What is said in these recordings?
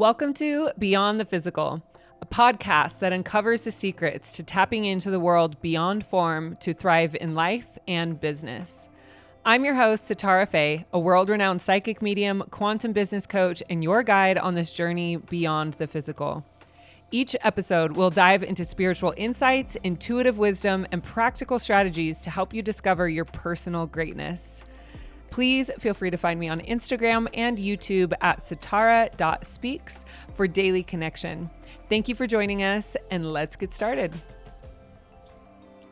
Welcome to Beyond the Physical, a podcast that uncovers the secrets to tapping into the world beyond form to thrive in life and business. I'm your host, Sitara Fe, a world-renowned psychic medium, quantum business coach, and your guide on this journey beyond the physical. Each episode will dive into spiritual insights, intuitive wisdom, and practical strategies to help you discover your personal greatness. Please feel free to find me on Instagram and YouTube at sitara.speaks for daily connection. Thank you for joining us, and let's get started.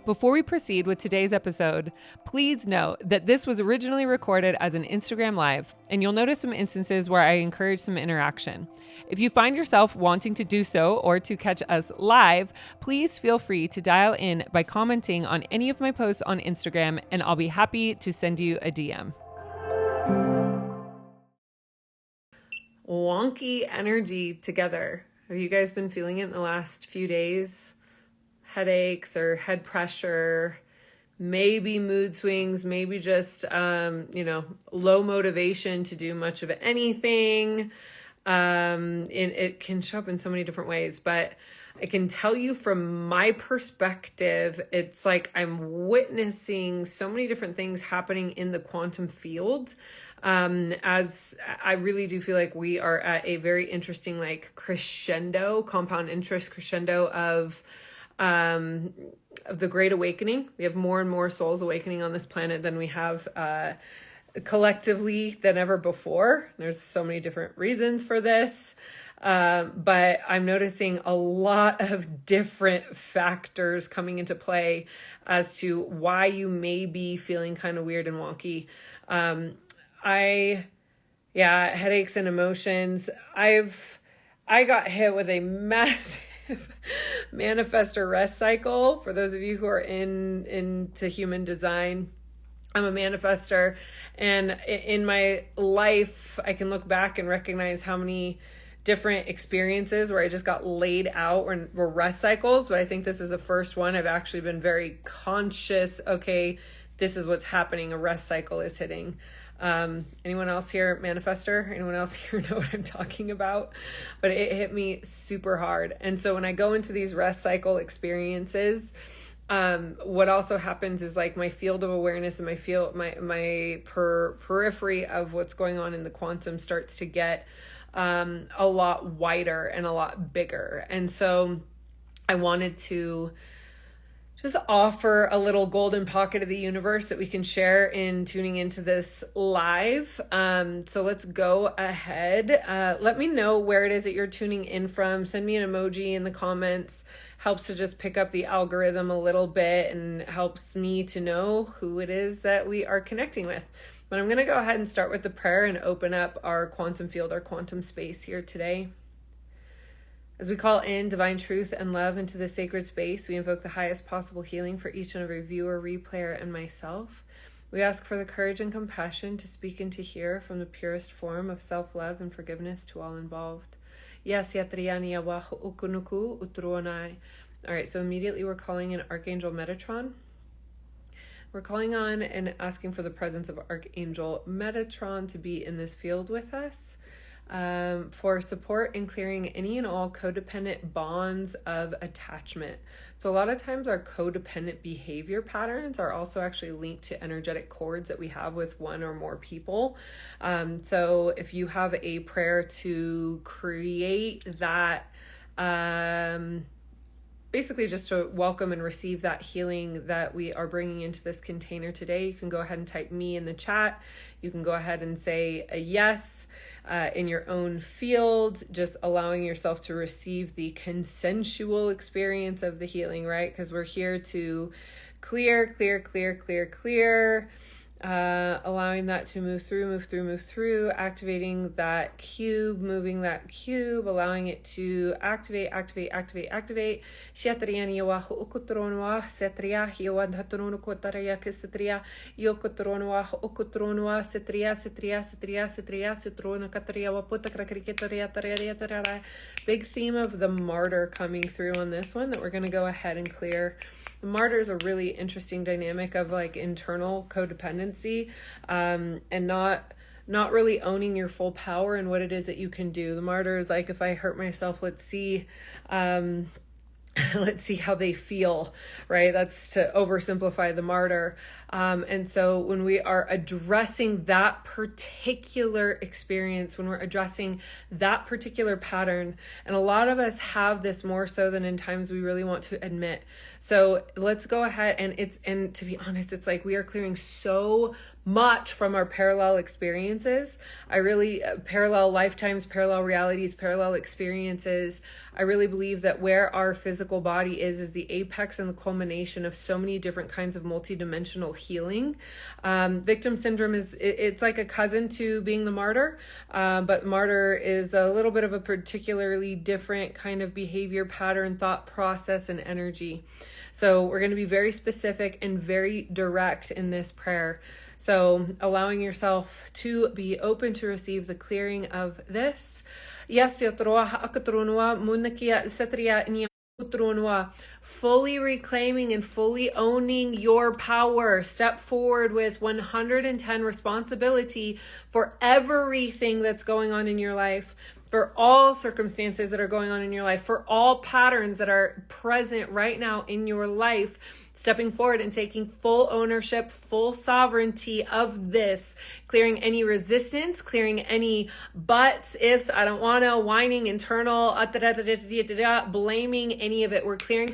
Before we proceed with today's episode, please note that this was originally recorded as an Instagram Live, and you'll notice some instances where I encourage some interaction. If you find yourself wanting to do so or to catch us live, please feel free to dial in by commenting on any of my posts on Instagram, and I'll be happy to send you a DM. Wonky energy together. Have you guys been feeling it in the last few days? Headaches or head pressure, maybe mood swings, maybe just, low motivation to do much of anything. It can show up in so many different ways, but I can tell you from my perspective, it's like I'm witnessing so many different things happening in the quantum field. As I really do feel like we are at a very interesting, crescendo, compound interest crescendo of the Great Awakening. We have more and more souls awakening on this planet than we have collectively than ever before. There's so many different reasons for this. But I'm noticing a lot of different factors coming into play as to why you may be feeling kind of weird and wonky. Headaches and emotions. I got hit with a massive manifestor rest cycle. For those of you who are into human design, I'm a manifestor, and in my life, I can look back and recognize how many different experiences where I just got laid out were rest cycles, but I think this is the first one I've actually been very conscious. Okay, this is what's happening. A rest cycle is hitting. Anyone else here manifestor? Anyone else here know what I'm talking about? But it hit me super hard. And so when I go into these rest cycle experiences, what also happens is my field of awareness and my periphery of what's going on in the quantum starts to get a lot wider and a lot bigger. And so I wanted to just offer a little golden pocket of the universe that we can share in tuning into this live. So let's go ahead. Let me know where it is that you're tuning in from. Send me an emoji in the comments. Helps to just pick up the algorithm a little bit and helps me to know who it is that we are connecting with. But I'm going to go ahead and start with the prayer and open up our quantum field, our quantum space here today. As we call in divine truth and love into the sacred space, we invoke the highest possible healing for each and every viewer, replayer, and myself. We ask for the courage and compassion to speak and to hear from the purest form of self-love and forgiveness to all involved. Yes, yatriani awahu ukunuku utruonai. All right, so immediately we're calling in Archangel Metatron. We're calling on and asking for the presence of Archangel Metatron to be in this field with us for support in clearing any and all codependent bonds of attachment. So a lot of times our codependent behavior patterns are also actually linked to energetic cords that we have with one or more people. So if you have a prayer to create that, basically just to welcome and receive that healing that we are bringing into this container today, you can go ahead and type me in the chat. You can go ahead and say a yes in your own field, just allowing yourself to receive the consensual experience of the healing, right? Because we're here to clear, allowing that to move through, activating that cube, moving that cube, allowing it to activate. Shatriani yawahu ukutronwa, setria, yawadhaturunu kotaria, kisatria, yokotronwa, ukutronwa, setria, citrona kataria, waputakra kriketaria, taria. Big theme of the martyr coming through on this one that we're going to go ahead and clear. The martyr is a really interesting dynamic of internal codependency, and not not really owning your full power and what it is that you can do. The martyr is like, if I hurt myself, let's see let's see how they feel, right? That's to oversimplify the martyr. And so when we are addressing that particular experience, when we're addressing that particular pattern, and a lot of us have this more so than in times we really want to admit. So let's go ahead and to be honest, it's like we are clearing so much from our parallel experiences. Parallel lifetimes, parallel realities, parallel experiences. I really believe that where our physical body is the apex and the culmination of so many different kinds of multidimensional healing. Victim syndrome it's like a cousin to being the martyr, but martyr is a little bit of a particularly different kind of behavior pattern, thought process, and energy. So we're going to be very specific and very direct in this prayer. So allowing yourself to be open to receive the clearing of this. Fully reclaiming and fully owning your power. Step forward with 110 responsibility for everything that's going on in your life, for all circumstances that are going on in your life, for all patterns that are present right now in your life. Stepping forward and taking full ownership, full sovereignty of this, clearing any resistance, clearing any buts, ifs, I don't want to, whining, internal, blaming any of it. We're clearing.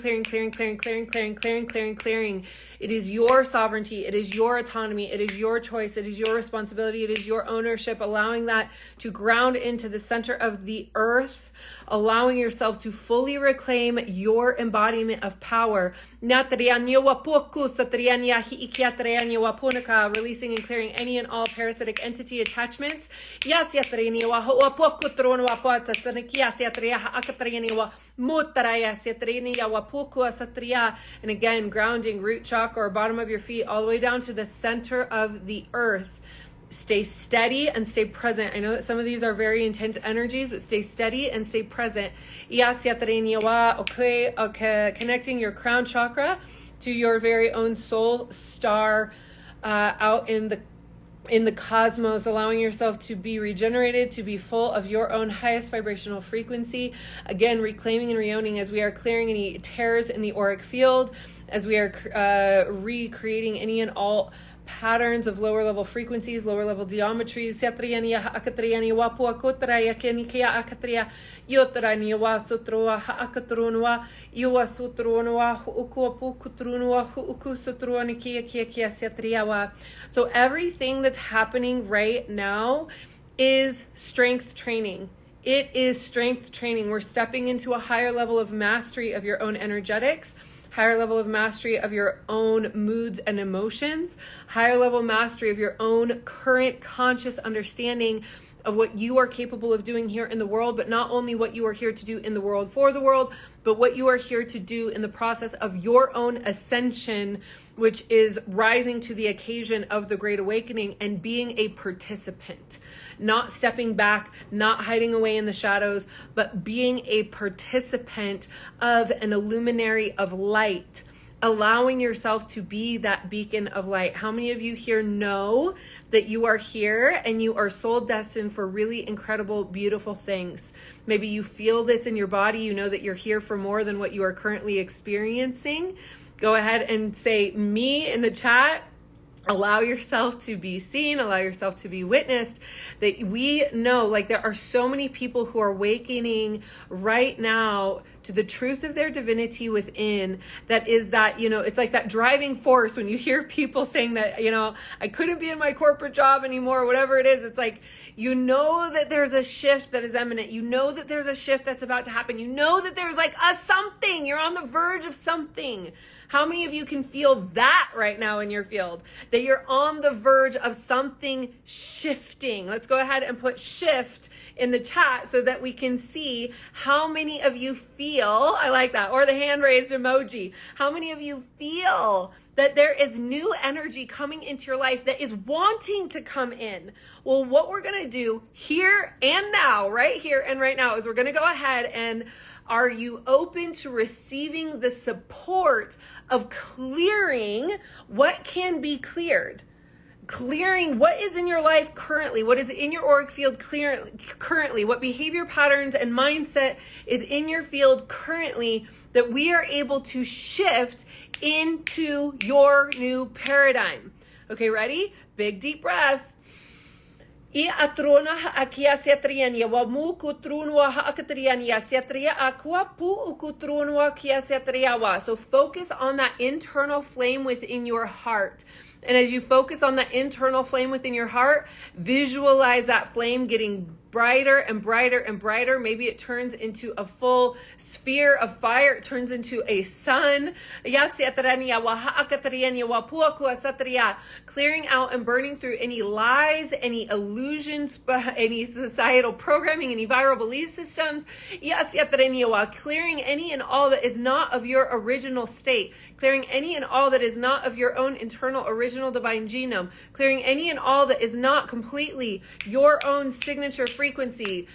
It is your sovereignty. It is your autonomy. It is your choice. It is your responsibility. It is your ownership, allowing that to ground into the center of the earth, allowing yourself to fully reclaim your embodiment of power. Releasing and clearing any and all parasitic entity attachments. And again, grounding root chakra or bottom of your feet all the way down to the center of the earth. Stay steady and stay present. I know that some of these are very intense energies, but stay steady and stay present. Okay, connecting your crown chakra to your very own soul star out in the cosmos, allowing yourself to be regenerated, to be full of your own highest vibrational frequency. Again, reclaiming and reowning as we are clearing any tears in the auric field, as we are recreating any and all patterns of lower level frequencies, lower level geometries. So everything that's happening right now is strength training. It is strength training. We're stepping into a higher level of mastery of your own energetics, higher level of mastery of your own moods and emotions, higher level mastery of your own current conscious understanding of what you are capable of doing here in the world, but not only what you are here to do in the world for the world, but what you are here to do in the process of your own ascension, which is rising to the occasion of the Great Awakening and being a participant, not stepping back, not hiding away in the shadows, but being a participant of an illuminary of light, allowing yourself to be that beacon of light. How many of you here know that you are here and you are soul destined for really incredible, beautiful things? Maybe you feel this in your body. You know that you're here for more than what you are currently experiencing. Go ahead and say me in the chat. Allow yourself to be seen, allow yourself to be witnessed, that we know, like, there are so many people who are awakening right now to the truth of their divinity within. That is that, it's like that driving force when you hear people saying that, I couldn't be in my corporate job anymore, whatever it is. It's like, that there's a shift that is imminent. That there's a shift that's about to happen. That there's like a something, you're on the verge of something. How many of you can feel that right now in your field? That you're on the verge of something shifting. Let's go ahead and put shift in the chat so that we can see how many of you feel, I like that, or the hand raised emoji. How many of you feel that there is new energy coming into your life that is wanting to come in? Well, what we're going to do here and now, right here and right now, is we're going to go ahead and are you open to receiving the support of clearing what can be cleared? clearing what is in your life currently, what is in your auric field currently, what behavior patterns and mindset is in your field currently, that we are able to shift into your new paradigm. Okay, ready? Big deep breath. So focus on that internal flame within your heart. And as you focus on that internal flame within your heart, visualize that flame getting brighter and brighter and brighter. Maybe it turns into a full sphere of fire. It turns into a sun. Clearing out and burning through any lies, any illusions, any societal programming, any viral belief systems. Clearing any and all that is not of your original state. Clearing any and all that is not of your own internal original divine genome. Clearing any and all that is not completely your own signature frequency.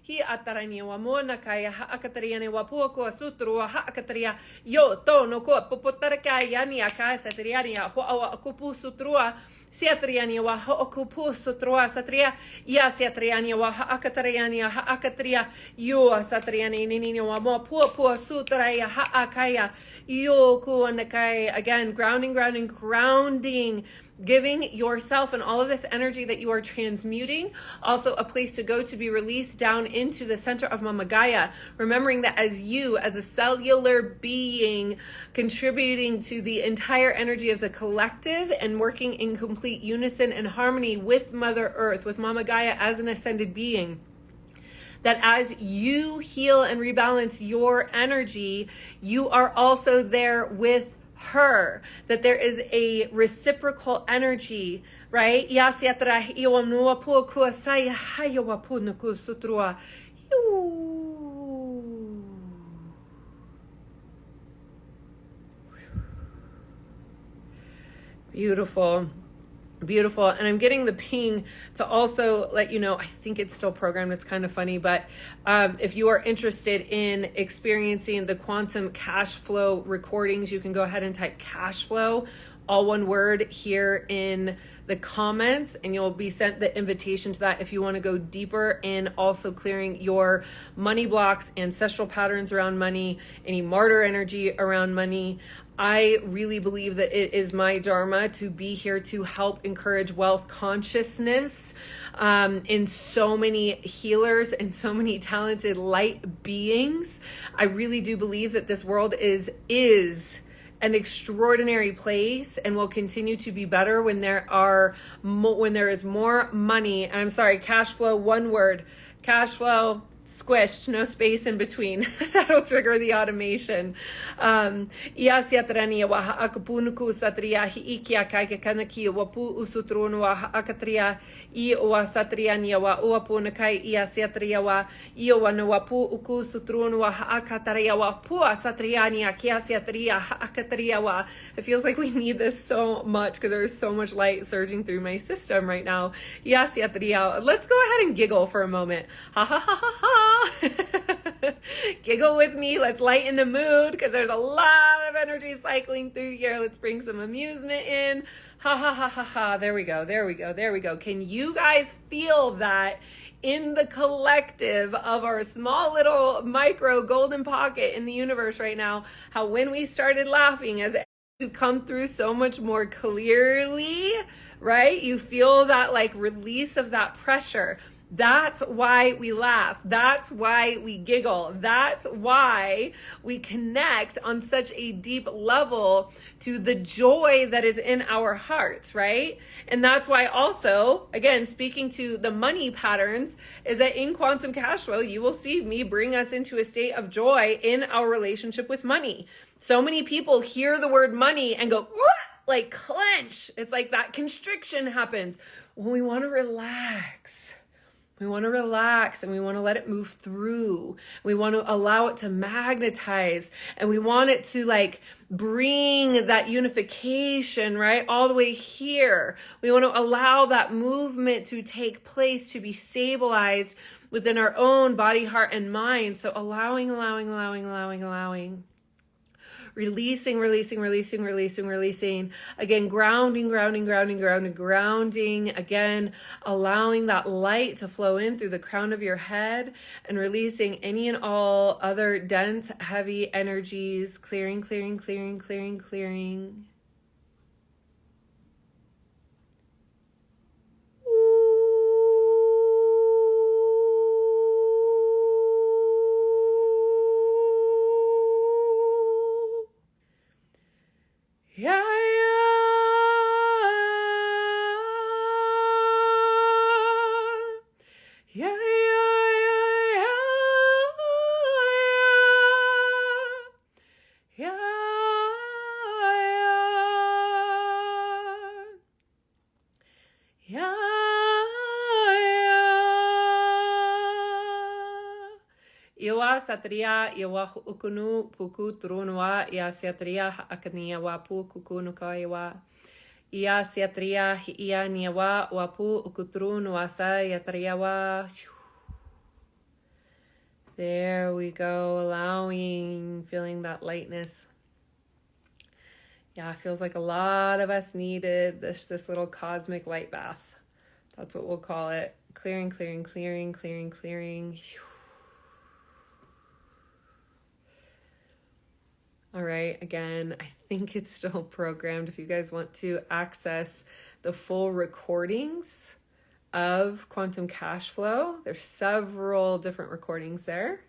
Hi atarania wa mona kaya haakatariane wa puako sutru wa haakataria yo to no ko popotaraka yani aka satriani ho awa kupu sutrua siatriani wa ho kupu sutrua satria ya siatriani wa haakatariani haakatria yo satriani nini wa mo puo sutra ya haakaya yo ku anakai. Again, grounding, giving yourself and all of this energy that you are transmuting also a place to go to be released down into the center of Mama Gaia, remembering that as you, as a cellular being, contributing to the entire energy of the collective and working in complete unison and harmony with Mother Earth, with Mama Gaia as an ascended being, that as you heal and rebalance your energy, you are also there with her, that there is a reciprocal energy, right? Beautiful. And I'm getting the ping to also let you know, I think it's still programmed. It's kind of funny, but if you are interested in experiencing the quantum cash flow recordings, you can go ahead and type cash flow, all one word, here in the comments, and you'll be sent the invitation to that if you want to go deeper in also clearing your money blocks, ancestral patterns around money, any martyr energy around money. I really believe that it is my dharma to be here to help encourage wealth consciousness in so many healers and so many talented light beings. I really do believe that this world is an extraordinary place and will continue to be better when there is more money. And I'm sorry, cash flow, one word, cash flow, squished, no space in between. That'll trigger the automation. Again, grounding It feels like we need this so much because there's so much light surging through my system right now. Let's go ahead and giggle for a moment. Ha ha ha ha ha. Giggle with me. Let's lighten the mood because there's a lot of energy cycling through here. Let's bring some amusement in. Ha ha ha ha ha. There we go. Can you guys feel that in the collective of our small little micro golden pocket in the universe right now? How when we started laughing, as you come through so much more clearly, right? You feel that like release of that pressure. That's why we laugh. That's why we giggle. That's why we connect on such a deep level to the joy that is in our hearts, right? And that's why also, again, speaking to the money patterns, is that in quantum cash flow, you will see me bring us into a state of joy in our relationship with money. So many people hear the word money and go, like clench. It's like that constriction happens when we want to relax. We want to relax and we want to let it move through. We want to allow it to magnetize and we want it to like bring that unification, right? All the way here. We want to allow that movement to take place, to be stabilized within our own body, heart, and mind. So allowing. Releasing. Again, grounding. Again, allowing that light to flow in through the crown of your head and releasing any and all other dense, heavy energies. Clearing. Yeah. Iwa satria iwa ukunu puku turunwa ia satria akania wapu kukunuka iwa ia satria ia niwa wapu ukuturunwa sa yatriawa. There we go, allowing, feeling that lightness. Yeah, it feels like a lot of us needed this little cosmic light bath. That's what we'll call it. Clearing. All right, again, I think it's still programmed. If you guys want to access the full recordings of Quantum Cash Flow, there's several different recordings there.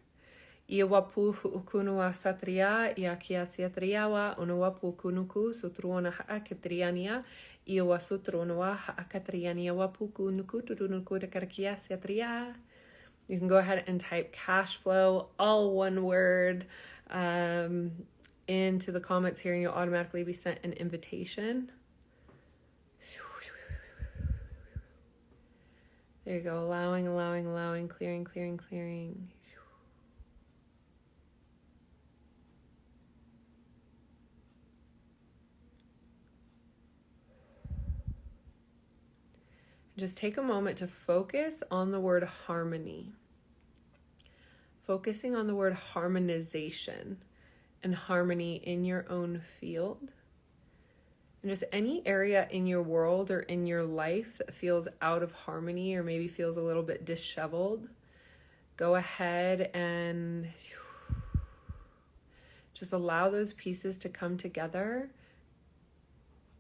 Iwapu ukunua satria, iakia siatriawa, unuwapu kunuku, sutruona haaketriania, iwa sutruonua haakatriania wapuku nuku turunuku dekarkia siatria. You can go ahead and type cash flow, all one word, into the comments here, and you'll automatically be sent an invitation. There you go, allowing, clearing. Just take a moment to focus on the word harmony. Focusing on the word harmonization and harmony in your own field. And just any area in your world or in your life that feels out of harmony or maybe feels a little bit disheveled, go ahead and just allow those pieces to come together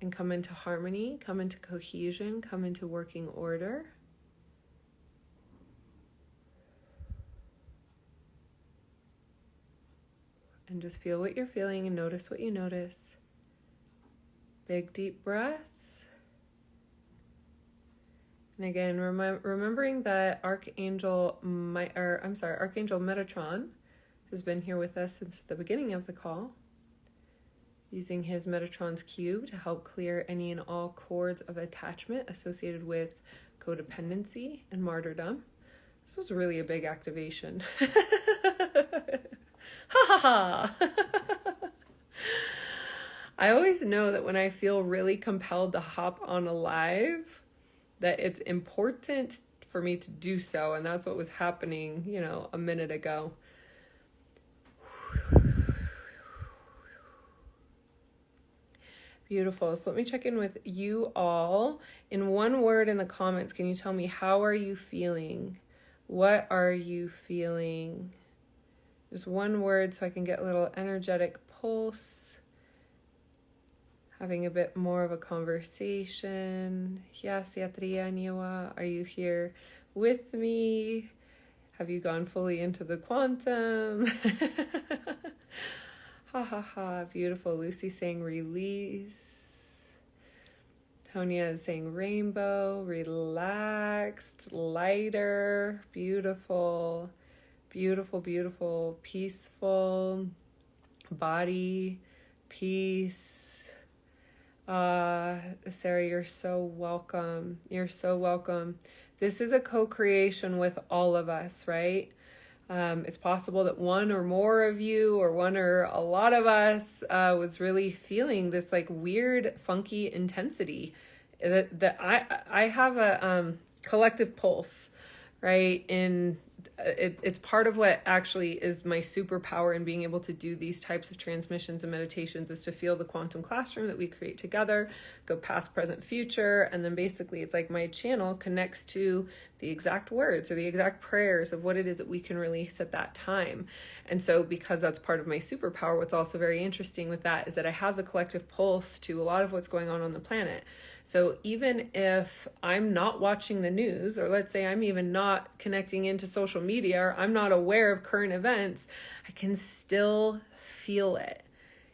and come into harmony, come into cohesion, come into working order. And just feel what you're feeling and notice what you notice. Big deep breaths. And again, remembering that Archangel Metatron has been here with us since the beginning of the call, using his Metatron's cube to help clear any and all cords of attachment associated with codependency and martyrdom. This was really a big activation. Ha ha ha! I always know that when I feel really compelled to hop on a live, that it's important for me to do so, and that's what was happening, a minute ago. Beautiful. So let me check in with you all. In one word in the comments, can you tell me, how are you feeling? What are you feeling? Just one word so I can get a little energetic pulse. Having a bit more of a conversation. Are you here with me? Have you gone fully into the quantum? Ha ha ha. Beautiful. Lucy saying release. Tonya is saying rainbow, relaxed, lighter, beautiful. Beautiful, peaceful, body, peace. Sarah, you're so welcome. This is a co-creation with all of us, right? It's possible that one or more of you, or one or a lot of us, was really feeling this like weird, funky intensity. That I have a collective pulse, right? It's part of what actually is my superpower in being able to do these types of transmissions and meditations, is to feel the quantum classroom that we create together, go past, present, future, and then basically it's like my channel connects to the exact words or the exact prayers of what it is that we can release at that time. And so because that's part of my superpower, what's also very interesting with that is that I have the collective pulse to a lot of what's going on the planet. So even if I'm not watching the news, or let's say I'm even not connecting into social media, or I'm not aware of current events, I can still feel it,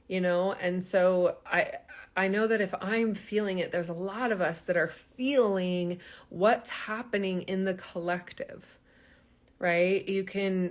you know? And so I know that if I'm feeling it, there's a lot of us that are feeling what's happening in the collective, right?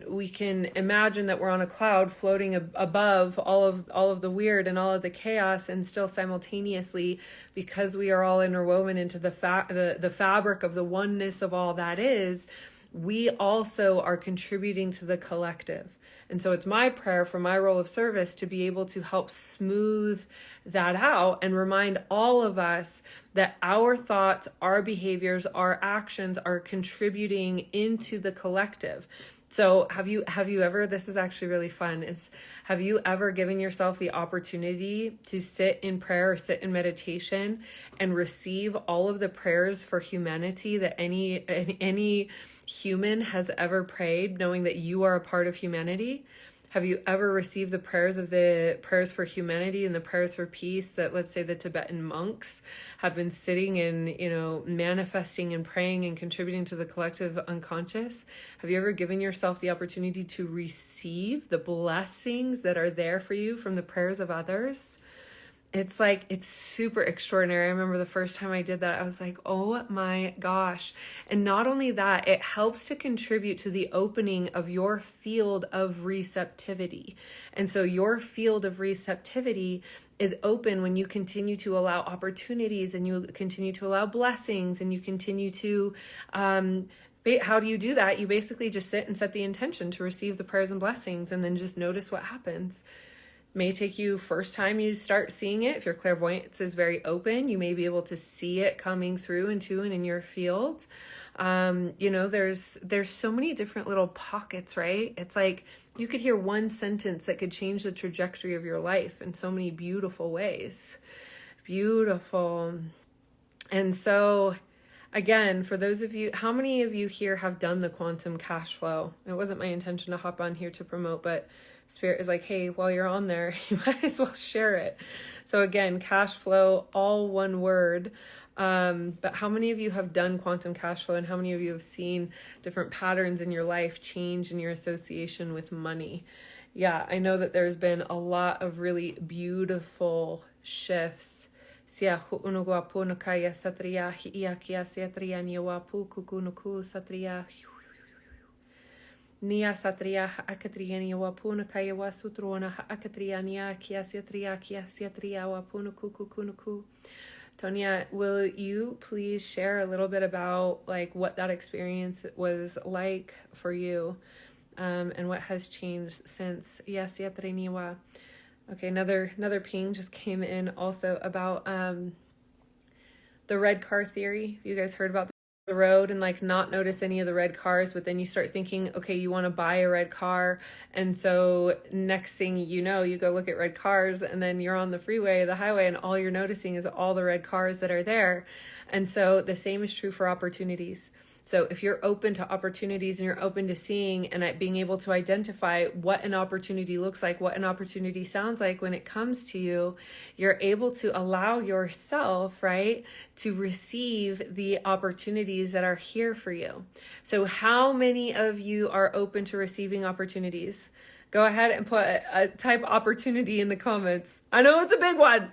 We can imagine that we're on a cloud floating above all of the weird and all of the chaos, and still simultaneously, because we are all interwoven into the fabric of the oneness of all that is, we also are contributing to the collective. And so it's my prayer for my role of service to be able to help smooth that out and remind all of us that our thoughts, our behaviors, our actions are contributing into the collective. So have you ever, this is actually really fun, have you ever given yourself the opportunity to sit in prayer or sit in meditation and receive all of the prayers for humanity that any human has ever prayed, knowing that you are a part of humanity? Have you ever received the prayers for humanity and the prayers for peace that, let's say, the Tibetan monks have been sitting and, you know, manifesting and praying and contributing to the collective unconscious? Have you ever given yourself the opportunity to receive the blessings that are there for you from the prayers of others? It's like, it's super extraordinary. I remember the first time I did that, I was like, oh my gosh. And not only that, it helps to contribute to the opening of your field of receptivity. And so your field of receptivity is open when you continue to allow opportunities, and you continue to allow blessings, and you continue to, how do you do that? You basically just sit and set the intention to receive the prayers and blessings, and then just notice what happens. May take you, first time you start seeing it, if your clairvoyance is very open, you may be able to see it coming through into and in your field. You know, there's so many different little pockets, right? It's like you could hear one sentence that could change the trajectory of your life in so many beautiful ways. Beautiful. And so again, for those of you, how many of you here have done the quantum cash flow? It wasn't my intention to hop on here to promote, but Spirit is like, hey, while you're on there, you might as well share it. So again, cash flow, all one word. But how many of you have done quantum cash flow, and how many of you have seen different patterns in your life change in your association with money? Yeah, I know that there's been a lot of really beautiful shifts. Nia satria akatriania wapuna kaya wasutrona akatriania kiasiatria wapuna kukukunuku. Tonya, will you please share a little bit about like what that experience was like for you, and what has changed since? Yes, yatriniwa. Okay, another ping just came in also about the red car theory. You guys heard about the road and like not notice any of the red cars, but then you start thinking, okay, you want to buy a red car, and so next thing you know, you go look at red cars, and then you're on the freeway, the highway, and all you're noticing is all the red cars that are there. And so the same is true for opportunities. So if you're open to opportunities and you're open to seeing and being able to identify what an opportunity looks like, what an opportunity sounds like when it comes to you, you're able to allow yourself, right, to receive the opportunities that are here for you. So how many of you are open to receiving opportunities? Go ahead and put a type opportunity in the comments. I know it's a big one.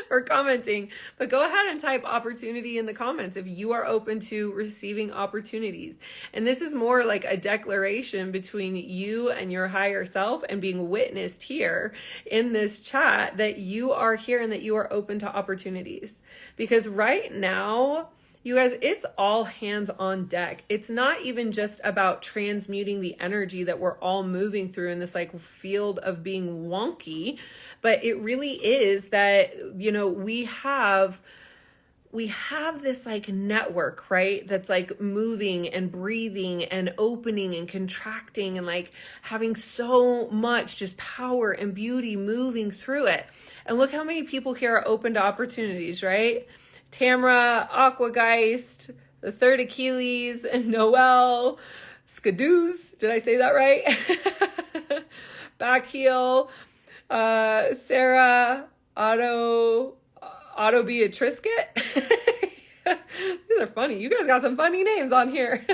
For commenting, but go ahead and type opportunity in the comments if you are open to receiving opportunities. And this is more like a declaration between you and your higher self, and being witnessed here in this chat that you are here and that you are open to opportunities. Because right now, You guys, it's all hands on deck. It's not even just about transmuting the energy that we're all moving through in this like field of being wonky, but it really is that, you know, we have this like network, right? That's like moving and breathing and opening and contracting and like having so much just power and beauty moving through it. And look how many people here are open to opportunities, right? Tamara, Aquageist, the third Achilles, and Noel, Skadooz. Did I say that right? Backheel, Sarah, Otto Beatrisket. These are funny. You guys got some funny names on here.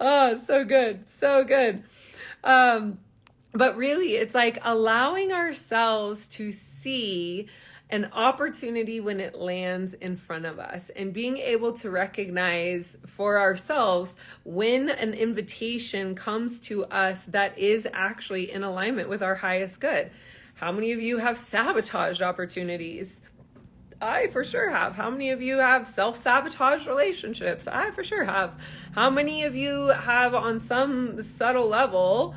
Oh, so good. So good. But really, it's like allowing ourselves to see an opportunity when it lands in front of us and being able to recognize for ourselves when an invitation comes to us that is actually in alignment with our highest good. How many of you have sabotaged opportunities? I for sure have. How many of you have self-sabotage relationships? I for sure have. How many of you have on some subtle level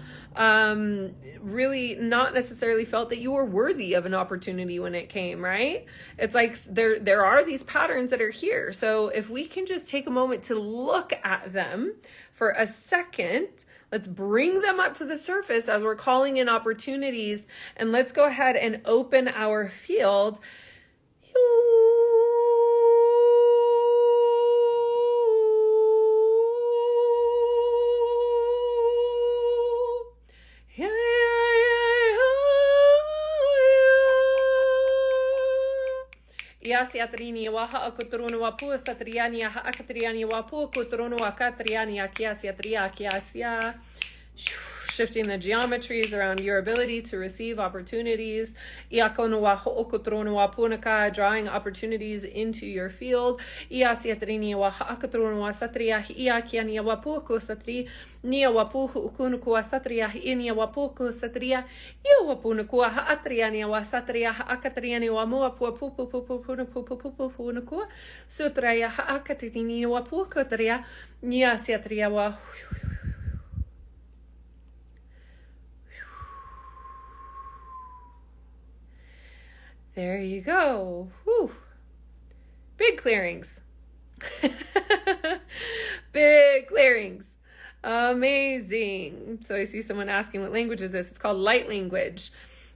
really not necessarily felt that you were worthy of an opportunity when it came, right? It's like there are these patterns that are here. So if we can just take a moment to look at them for a second, let's bring them up to the surface as we're calling in opportunities, and let's go ahead and open our field. Siatrini waha akuturunu wapu satriani ha akatriani wapu kuturunu wakatriani akia siatria kiasia. Shifting the geometries around your ability to receive opportunities. Drawing opportunities into your field. There you go. Whew. Big clearings. Big clearings. Amazing. So I see someone asking what language is this? It's called light language.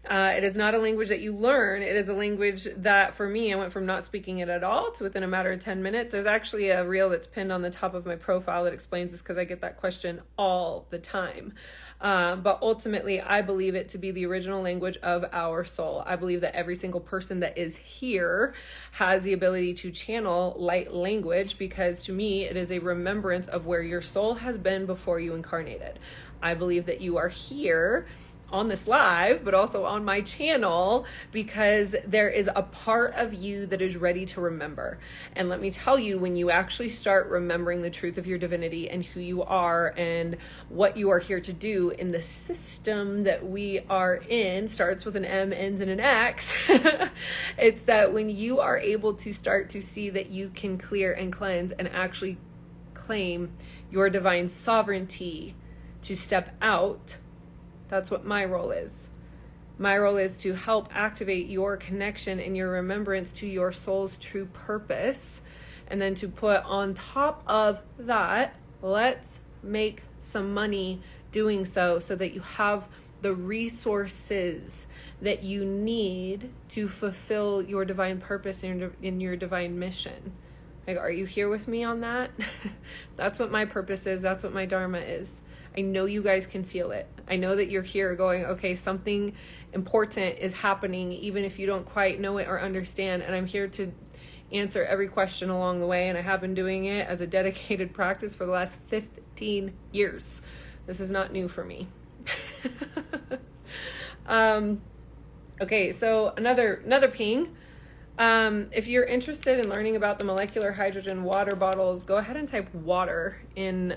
It is not a language that you learn. It is a language that, for me, I went from not speaking it at all to within a matter of 10 minutes. There's actually a reel that's pinned on the top of my profile that explains this because I get that question all the time. But ultimately, I believe it to be the original language of our soul. I believe that every single person that is here has the ability to channel light language because, to me, it is a remembrance of where your soul has been before you incarnated. I believe that you are here on this live, but also on my channel because there is a part of you that is ready to remember. And let me tell you, when you actually start remembering the truth of your divinity and who you are and what you are here to do in the system that we are in, starts with an M, ends in an X. It's that when you are able to start to see that you can clear and cleanse and actually claim your divine sovereignty to step out. That's what my role is. My role is to help activate your connection and your remembrance to your soul's true purpose. And then to put on top of that, let's make some money doing so that you have the resources that you need to fulfill your divine purpose in your divine mission. Like, are you here with me on that? That's what my purpose is. That's what my dharma is. I know you guys can feel it. I know that you're here going, okay, something important is happening, even if you don't quite know it or understand. And I'm here to answer every question along the way. And I have been doing it as a dedicated practice for the last 15 years. This is not new for me. Okay, so another ping. If you're interested in learning about the molecular hydrogen water bottles, go ahead and type water in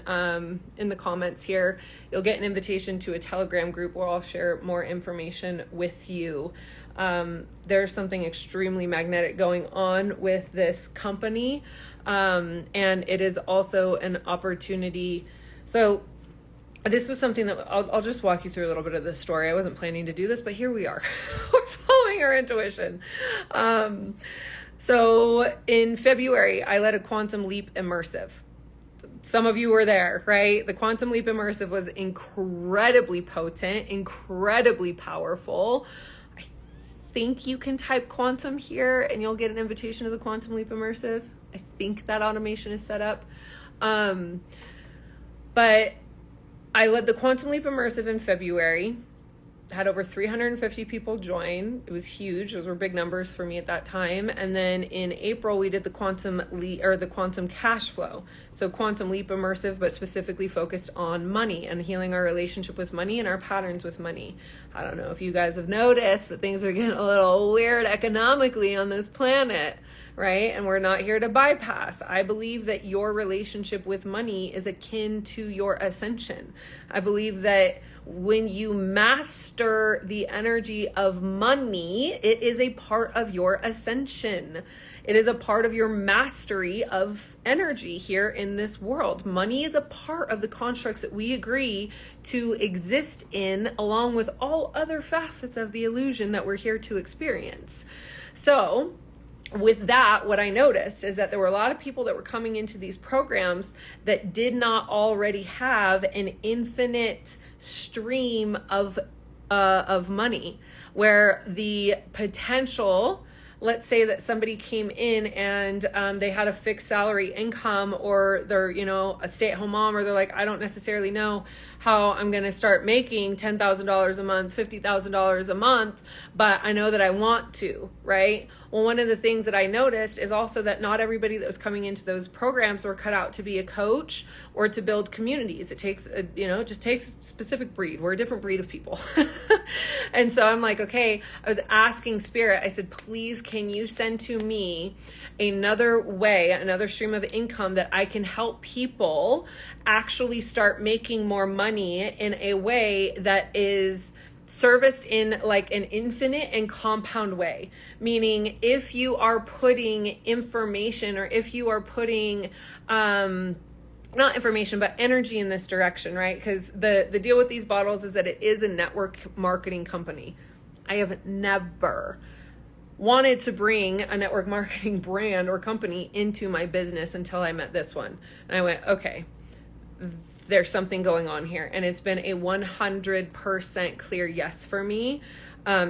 the comments here. You'll get an invitation to a Telegram group where I'll share more information with you. There's something extremely magnetic going on with this company, and it is also an opportunity. So this was something that I'll just walk you through a little bit of this story. I wasn't planning to do this, but here we are. We're following our intuition. So in February, I led a Quantum Leap Immersive. Some of you were there, right? The Quantum Leap Immersive was incredibly potent, incredibly powerful. I think you can type quantum here and you'll get an invitation to the Quantum Leap Immersive. I think that automation is set up. But I led the Quantum Leap Immersive in February, had over 350 people join. It was huge. Those were big numbers for me at that time. And then in April, we did the Quantum Cash Flow. So Quantum Leap Immersive, but specifically focused on money and healing our relationship with money and our patterns with money. I don't know if you guys have noticed, but things are getting a little weird economically on this planet, right? And we're not here to bypass. I believe that your relationship with money is akin to your ascension. I believe that when you master the energy of money, it is a part of your ascension. It is a part of your mastery of energy here in this world. Money is a part of the constructs that we agree to exist in, along with all other facets of the illusion that we're here to experience. So with that, what I noticed is that there were a lot of people that were coming into these programs that did not already have an infinite stream of money, where the potential, let's say that somebody came in and they had a fixed salary income, or they're, a stay-at-home mom, or they're like, I don't necessarily know how I'm going to start making $10,000 a month, $50,000 a month, but I know that I want to, right? Well, one of the things that I noticed is also that not everybody that was coming into those programs were cut out to be a coach or to build communities. It takes, it just takes a specific breed. We're a different breed of people. And so I'm like, okay, I was asking Spirit, I said, please, can you send to me another way, another stream of income that I can help people actually start making more money in a way that is serviced in like an infinite and compound way. Meaning, if you are putting information, or if you are putting not information, but energy in this direction, right? Because the deal with these bottles is that it is a network marketing company. I have never wanted to bring a network marketing brand or company into my business until I met this one. And I went, okay, there's something going on here. And it's been a 100% clear yes for me.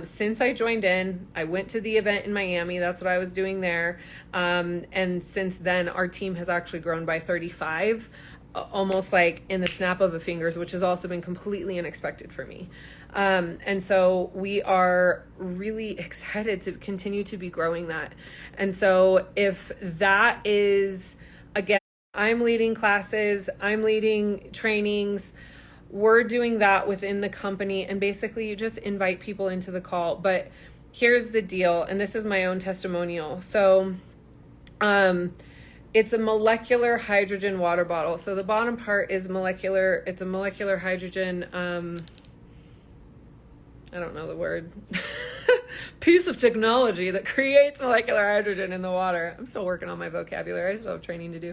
Since I joined in, I went to the event in Miami. That's what I was doing there. And since then, our team has actually grown by 35, almost like in the snap of a fingers, which has also been completely unexpected for me. And so we are really excited to continue to be growing that. And so if that is, again, I'm leading classes, I'm leading trainings, we're doing that within the company, and basically you just invite people into the call. But here's the deal, and this is my own testimonial. So it's a molecular hydrogen water bottle. So the bottom part is molecular. It's a molecular hydrogen, I don't know the word, piece of technology that creates molecular hydrogen in the water. I'm still working on my vocabulary. I still have training to do.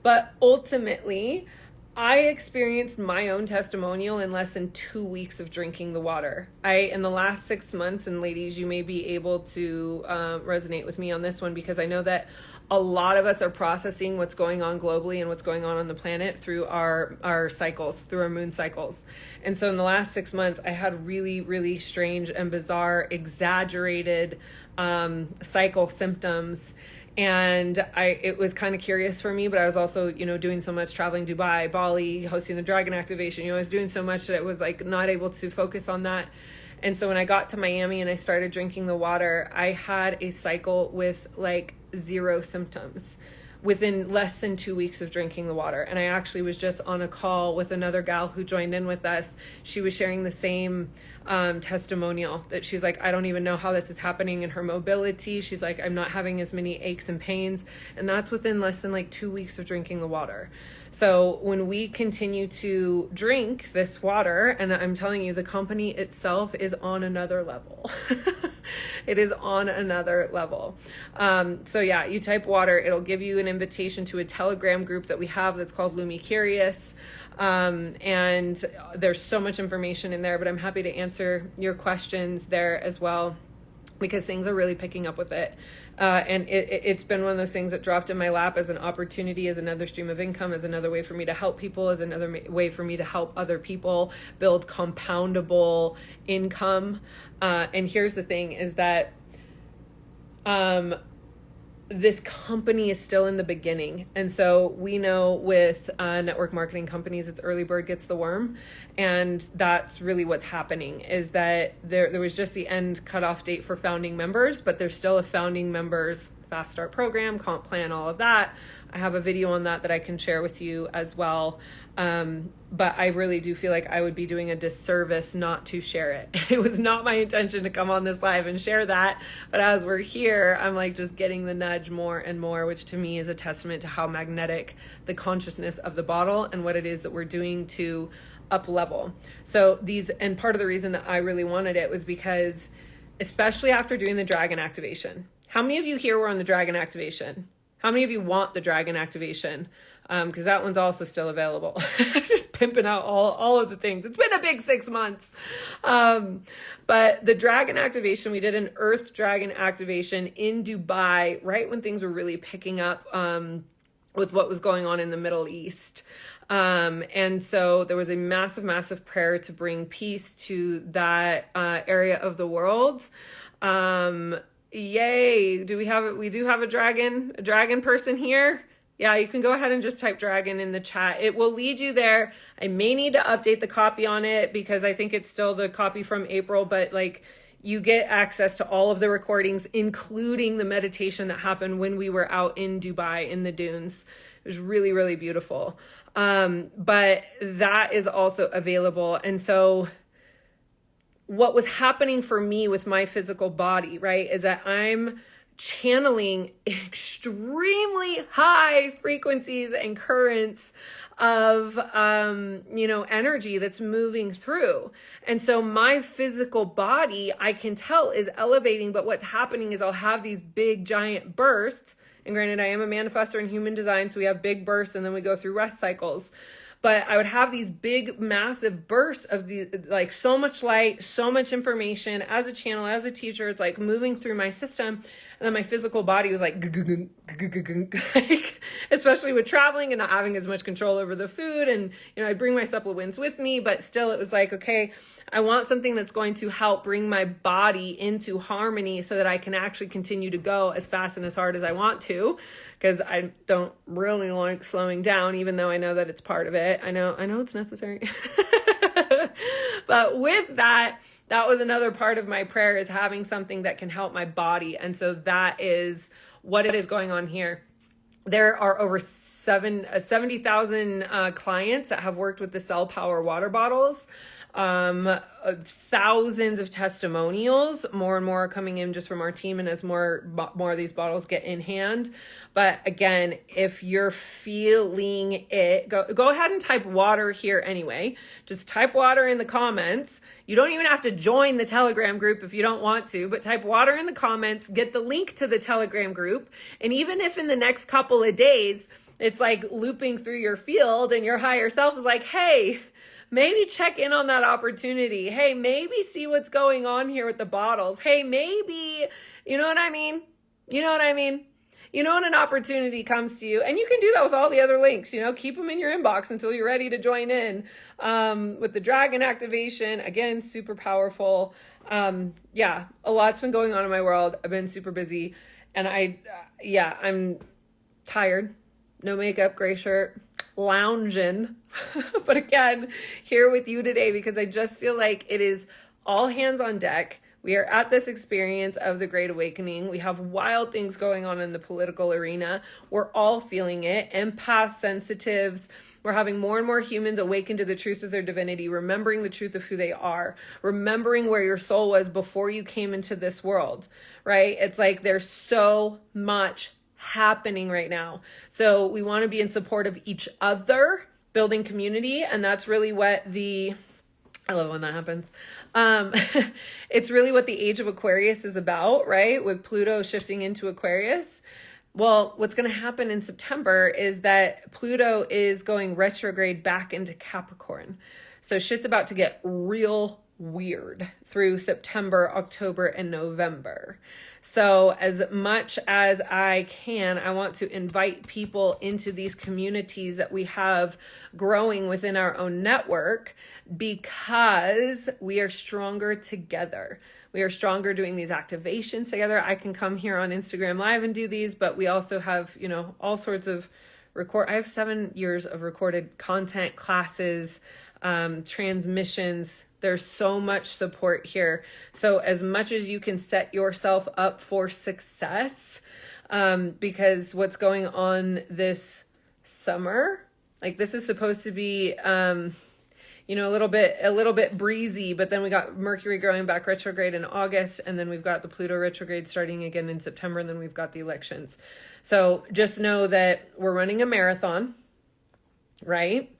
But ultimately, I experienced my own testimonial in less than 2 weeks of drinking the water. In the last 6 months, and ladies, you may be able to resonate with me on this one, because I know that a lot of us are processing what's going on globally and what's going on the planet through our cycles, through our moon cycles. And so in the last 6 months, I had really, really strange and bizarre, exaggerated cycle symptoms. And it was kind of curious for me, but I was also, doing so much traveling Dubai, Bali, hosting the dragon activation. I was doing so much that I was like not able to focus on that. And so when I got to Miami and I started drinking the water, I had a cycle with like 0 symptoms, within less than 2 weeks of drinking the water. And I actually was just on a call with another gal who joined in with us. She was sharing the same testimonial, that she's like, I don't even know how this is happening in her mobility. She's like, I'm not having as many aches and pains. And that's within less than like 2 weeks of drinking the water. So when we continue to drink this water, and I'm telling you, the company itself is on another level. It is on another level. So yeah, you type water, it'll give you an invitation to a Telegram group that we have that's called Lumi Curious. And there's so much information in there, but I'm happy to answer your questions there as well, because things are really picking up with it. And it's been one of those things that dropped in my lap as an opportunity, as another stream of income, as another way for me to help people, as another way for me to help other people build compoundable income. And here's the thing is that, this company is still in the beginning. And so we know with network marketing companies, it's early bird gets the worm. And that's really what's happening, is that there was just the end cutoff date for founding members, but there's still a founding members fast start program, comp plan, all of that. I have a video on that I can share with you as well. But I really do feel like I would be doing a disservice not to share it. It was not my intention to come on this live and share that. But as we're here, I'm like just getting the nudge more and more, which to me is a testament to how magnetic the consciousness of the bottle and what it is that we're doing to up level. So and part of the reason that I really wanted it was because, especially after doing the dragon activation, how many of you here were on the dragon activation? How many of you want the dragon activation? Because that one's also still available. Just pimping out all of the things. It's been a big 6 months. But the dragon activation, we did an earth dragon activation in Dubai, right when things were really picking up with what was going on in the Middle East. And so there was a massive, massive prayer to bring peace to that area of the world. Yay. We do have a dragon person here. Yeah, you can go ahead and just type dragon in the chat. It will lead you there. I may need to update the copy on it because I think it's still the copy from April, but like you get access to all of the recordings, including the meditation that happened when we were out in Dubai in the dunes. It was really, really beautiful. But that is also available. And so what was happening for me with my physical body, right, is that I'm channeling extremely high frequencies and currents of, energy that's moving through. And so my physical body, I can tell, is elevating, but what's happening is I'll have these big giant bursts. And granted, I am a manifestor in human design, so we have big bursts and then we go through rest cycles. But I would have these big, massive bursts of so much light, so much information as a channel, as a teacher. It's like moving through my system. And then my physical body was like, especially with traveling and not having as much control over the food. And, I bring my supplements with me, but still it was like, okay, I want something that's going to help bring my body into harmony so that I can actually continue to go as fast and as hard as I want to, because I don't really like slowing down, even though I know that it's part of it. I know it's necessary. But with that was another part of my prayer, is having something that can help my body. And so that is what it is going on here. There are over 70,000 clients that have worked with the Cell Power water bottles. Thousands of testimonials, more and more are coming in just from our team, and as more of these bottles get in hand. But again, if you're feeling it, go ahead and type water here anyway. Just type water in the comments. You don't even have to join the Telegram group if you don't want to, but type water in the comments, get the link to the Telegram group. And even if in the next couple of days, it's like looping through your field and your higher self is like, hey, maybe check in on that opportunity. Hey, maybe see what's going on here with the bottles. Hey, maybe, you know what I mean? When an opportunity comes to you, and you can do that with all the other links, keep them in your inbox until you're ready to join in. With the dragon activation, again, super powerful. A lot's been going on in my world. I've been super busy, and I'm tired. No makeup, gray shirt, lounging. But again, here with you today because I just feel like it is all hands on deck. We are at this experience of the Great Awakening. We have wild things going on in the political arena. We're all feeling it. Empaths, sensitives. We're having more and more humans awaken to the truth of their divinity, remembering the truth of who they are, remembering where your soul was before you came into this world, right? It's like there's so much happening right now. So we want to be in support of each other, building community. And that's really what I love when that happens. It's really what the age of Aquarius is about, right? With Pluto shifting into Aquarius. Well, what's going to happen in September is that Pluto is going retrograde back into Capricorn. So shit's about to get real weird through September, October, and November. So as much as I can, I want to invite people into these communities that we have growing within our own network, because we are stronger together. We are stronger doing these activations together. I can come here on Instagram Live and do these, but we also have, all sorts of I have 7 years of recorded content, classes, transmissions. There's so much support here. So as much as you can set yourself up for success, because what's going on this summer, like this is supposed to be, a little bit breezy, but then we got Mercury going back retrograde in August, and then we've got the Pluto retrograde starting again in September, and then we've got the elections. So just know that we're running a marathon, right?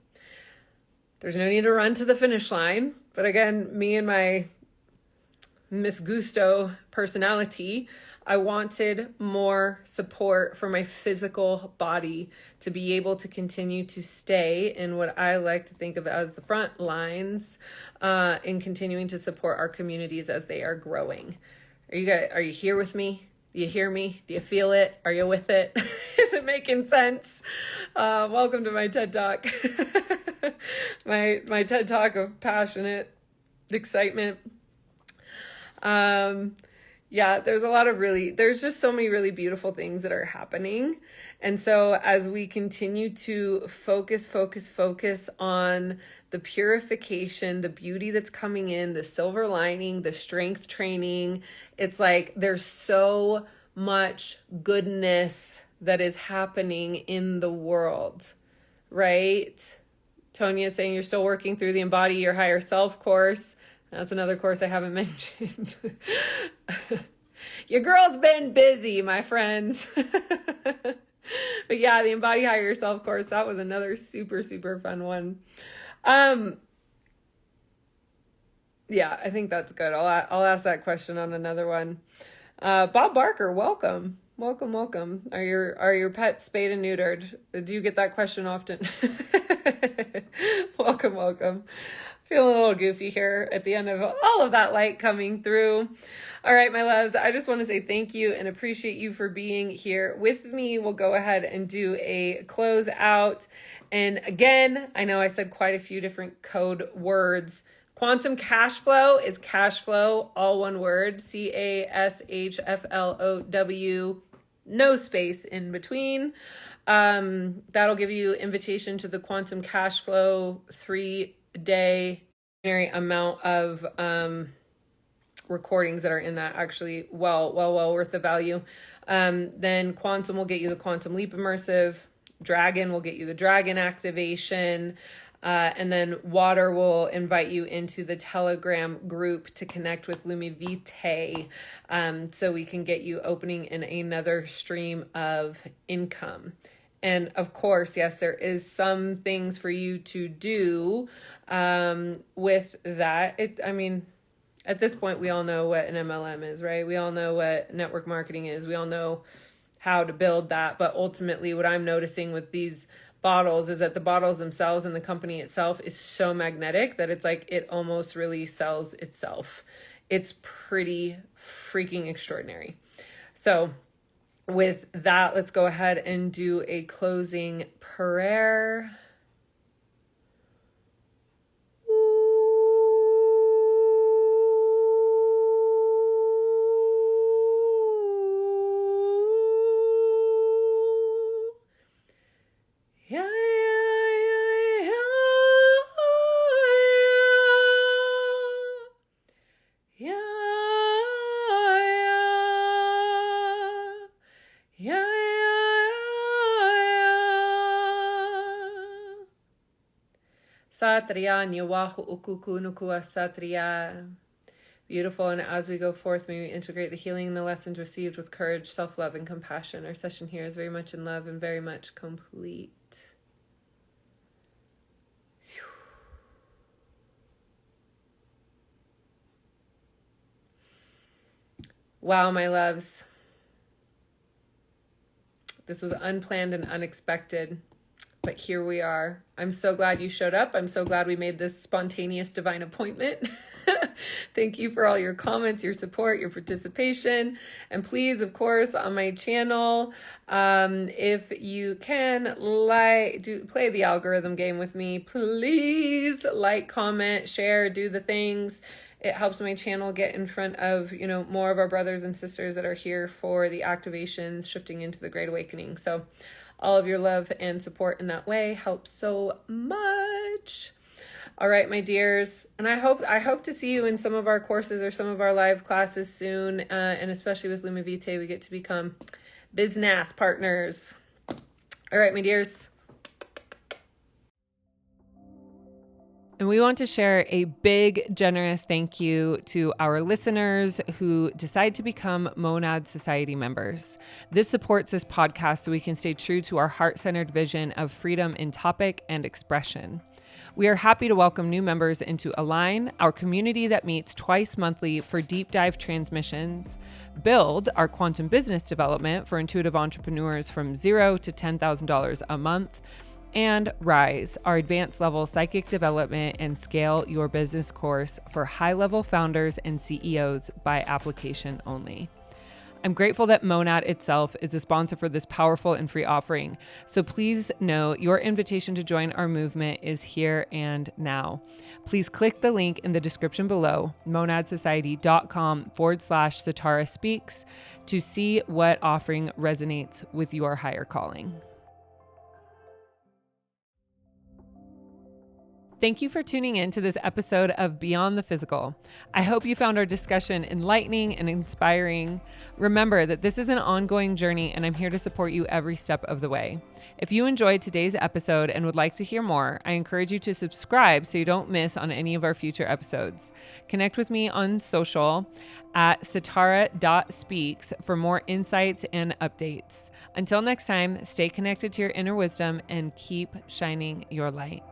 There's no need to run to the finish line. But again, me and my Miss Gusto personality, I wanted more support for my physical body to be able to continue to stay in what I like to think of as the front lines, in continuing to support our communities as they are growing. Are you here with me? Do you hear me? Do you feel it? Are you with it? Is it making sense? Welcome to my TED Talk. my TED Talk of passionate excitement. There's just so many really beautiful things that are happening. And so as we continue to focus on the purification, the beauty that's coming in, the silver lining, the strength training, it's like there's so much goodness that is happening in the world, right? Tonya is saying you're still working through the Embody Your Higher Self course. That's another course I haven't mentioned. Your girl's been busy, my friends. But yeah, the Embody Higher Yourself course, that was another super, super fun one. Yeah, I think that's good. I'll ask that question on another one. Bob Barker, welcome. Welcome. Are your pets spayed and neutered? Do you get that question often? Welcome. Feeling a little goofy here at the end of all of that light coming through. All right, my loves, I just want to say thank you and appreciate you for being here with me. We'll go ahead and do a close out. And again, I know I said quite a few different code words. Quantum cash flow is cash flow, all one word, CASHFLOW, no space in between. That'll give you invitation to the Quantum Cash Flow 3-day amount of recordings that are in that, actually well worth the value. Then Quantum will get you the Quantum Leap Immersive. Dragon will get you the Dragon activation. And then Water will invite you into the Telegram group to connect with Lumi Vitae, so we can get you opening in another stream of income. And of course, yes, there is some things for you to do with that. At this point, we all know what an MLM is, right? We all know what network marketing is. We all know how to build that. But ultimately, what I'm noticing with these bottles is that the bottles themselves and the company itself is so magnetic that it's like it almost really sells itself. It's pretty freaking extraordinary. So with that, let's go ahead and do a closing prayer. Yeah. Satriya Nyawahu Ukuku Nukua Satriya. Beautiful. And as we go forth, may we integrate the healing and the lessons received with courage, self-love, and compassion. Our session here is very much in love and very much complete. Wow, my loves. This was unplanned and unexpected, but here we are. I'm so glad you showed up. I'm so glad we made this spontaneous divine appointment. Thank you for all your comments, your support, your participation. And please, of course, on my channel, if you can play the algorithm game with me, please like, comment, share, do the things. It helps my channel get in front of, more of our brothers and sisters that are here for the activations, shifting into the Great Awakening. So all of your love and support in that way helps so much. All right, my dears. And I hope to see you in some of our courses or some of our live classes soon. And especially with Luma Vitae, we get to become business partners. All right, my dears. And we want to share a big, generous thank you to our listeners who decide to become Monad Society members. This supports this podcast so we can stay true to our heart-centered vision of freedom in topic and expression. We are happy to welcome new members into Align, our community that meets twice monthly for deep dive transmissions, Build, our quantum business development for intuitive entrepreneurs from $0 to $10,000 a month, and Rise, our advanced level psychic development and scale your business course for high-level founders and CEOs by application only. I'm grateful that Monad itself is a sponsor for this powerful and free offering. So please know your invitation to join our movement is here and now. Please click the link in the description below, monadsociety.com/Sitara Speaks, to see what offering resonates with your higher calling. Thank you for tuning in to this episode of Beyond the Physical. I hope you found our discussion enlightening and inspiring. Remember that this is an ongoing journey, and I'm here to support you every step of the way. If you enjoyed today's episode and would like to hear more, I encourage you to subscribe so you don't miss on any of our future episodes. Connect with me on social at sitara.speaks for more insights and updates. Until next time, stay connected to your inner wisdom and keep shining your light.